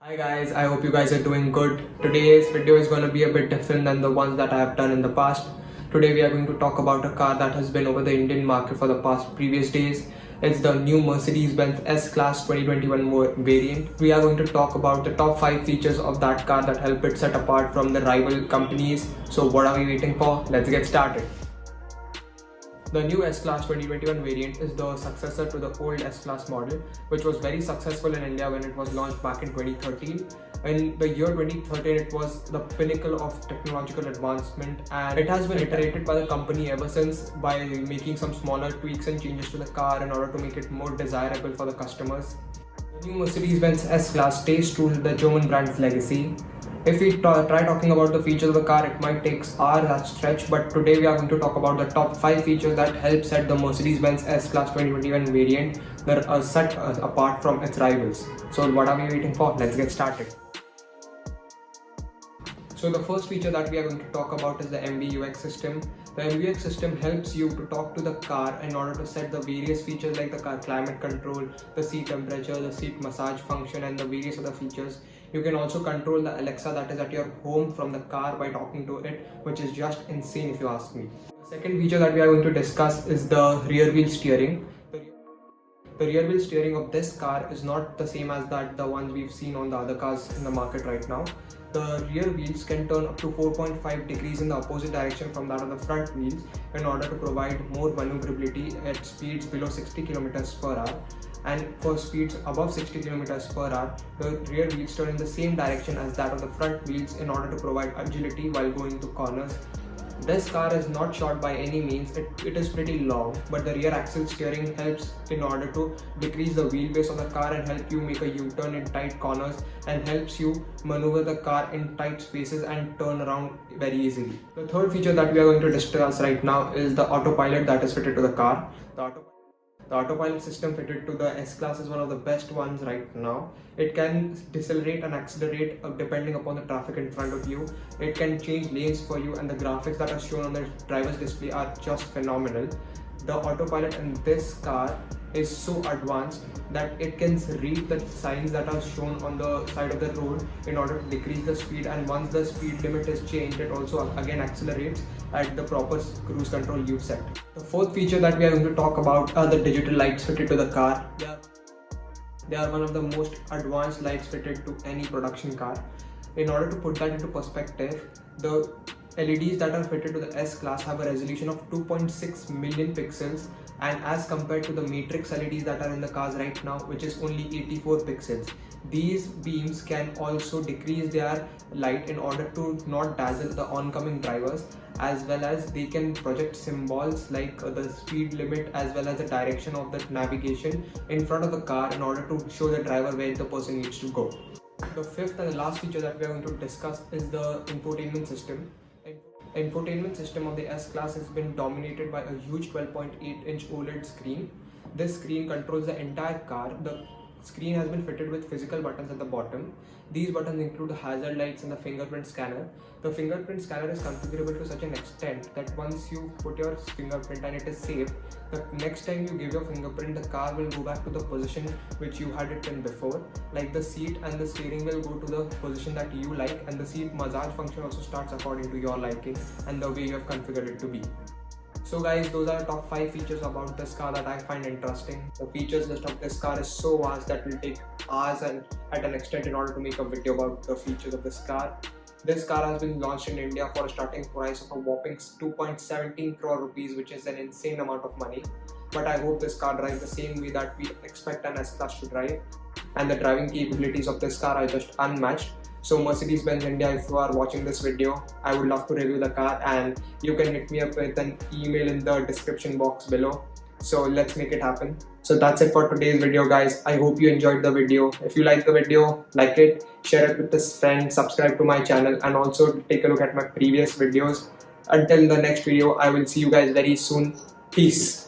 Hi guys, I hope you guys are doing good. Today's video is going to be a bit different than the ones that I have done in the past. Today we are going to talk about a car that has been over the Indian market for the past previous days. It's the new Mercedes-Benz S-Class 2021 variant. We are going to talk about the top 5 features of that car that help it set apart from the rival companies. So what are we waiting for? Let's get started. The new S-Class 2021 variant is the successor to the old S-Class model, which was very successful in India when it was launched back in 2013. In the year 2013, it was the pinnacle of technological advancement, and it has been iterated by the company ever since by making some smaller tweaks and changes to the car in order to make it more desirable for the customers. The new Mercedes-Benz S-Class stays true to the German brand's legacy. If we try talking about the features of the car, it might take hours at stretch, but today we are going to talk about the top 5 features that help set the Mercedes-Benz S-Class 2021 variant that are set apart from its rivals. So what are we waiting for? Let's get started. So the first feature that we are going to talk about is the MBUX system. The MBUX system helps you to talk to the car in order to set the various features like the car climate control, the seat temperature, the seat massage function, and the various other features. You can also control the Alexa that is at your home from the car by talking to it, which is just insane if you ask me. The second feature that we are going to discuss is the rear wheel steering. The rear wheel steering of this car is not the same as the ones we've seen on the other cars in the market right now. The rear wheels can turn up to 4.5 degrees in the opposite direction from that of the front wheels in order to provide more maneuverability at speeds below 60 km per hour. And for speeds above 60 km per hour, the rear wheels turn in the same direction as that of the front wheels in order to provide agility while going to corners. This car is not short by any means, it is pretty long, but the rear axle steering helps in order to decrease the wheelbase of the car and help you make a U-turn in tight corners and helps you maneuver the car in tight spaces and turn around very easily. The third feature that we are going to discuss right now is the autopilot that is fitted to the car. The autopilot system fitted to the S-Class is one of the best ones right now. It can decelerate and accelerate depending upon the traffic in front of you. It can change lanes for you, and the graphics that are shown on the driver's display are just phenomenal. The autopilot in this car is so advanced that it can read the signs that are shown on the side of the road in order to decrease the speed, and once the speed limit is changed, it also again accelerates at the proper cruise control you've set. The fourth feature that we are going to talk about are the digital lights fitted to the car. They are one of the most advanced lights fitted to any production car. In order to put that into perspective, the LEDs that are fitted to the S-Class have a resolution of 2.6 million pixels, and as compared to the matrix LEDs that are in the cars right now, which is only 84 pixels. These beams can also decrease their light in order to not dazzle the oncoming drivers, as well as they can project symbols like the speed limit as well as the direction of the navigation in front of the car in order to show the driver where the person needs to go. The fifth and the last feature that we are going to discuss is the infotainment system. Infotainment system of the S-Class has been dominated by a huge 12.8-inch OLED screen. This screen controls the entire car. The screen has been fitted with physical buttons at the bottom. These buttons include the hazard lights and the fingerprint scanner. The fingerprint scanner is configurable to such an extent that once you put your fingerprint and it is safe, the next time you give your fingerprint, the car will go back to the position which you had it in before. Like the seat and the steering will go to the position that you like, and the seat massage function also starts according to your liking and the way you have configured it to be. So guys, those are the top 5 features about this car that I find interesting. The features list of this car is so vast that will take hours and at an extent in order to make a video about the features of this car. This car has been launched in India for a starting price of a whopping 2.17 crore rupees, which is an insane amount of money. But I hope this car drives the same way that we expect an S-Class to drive, and the driving capabilities of this car are just unmatched. So Mercedes-Benz India, if you are watching this video, I would love to review the car, and you can hit me up with an email in the description box below. So let's make it happen. So that's it for today's video guys. I hope you enjoyed the video. If you like the video, like it, share it with a friend, subscribe to my channel, and also take a look at my previous videos. Until the next video, I will see you guys very soon. Peace.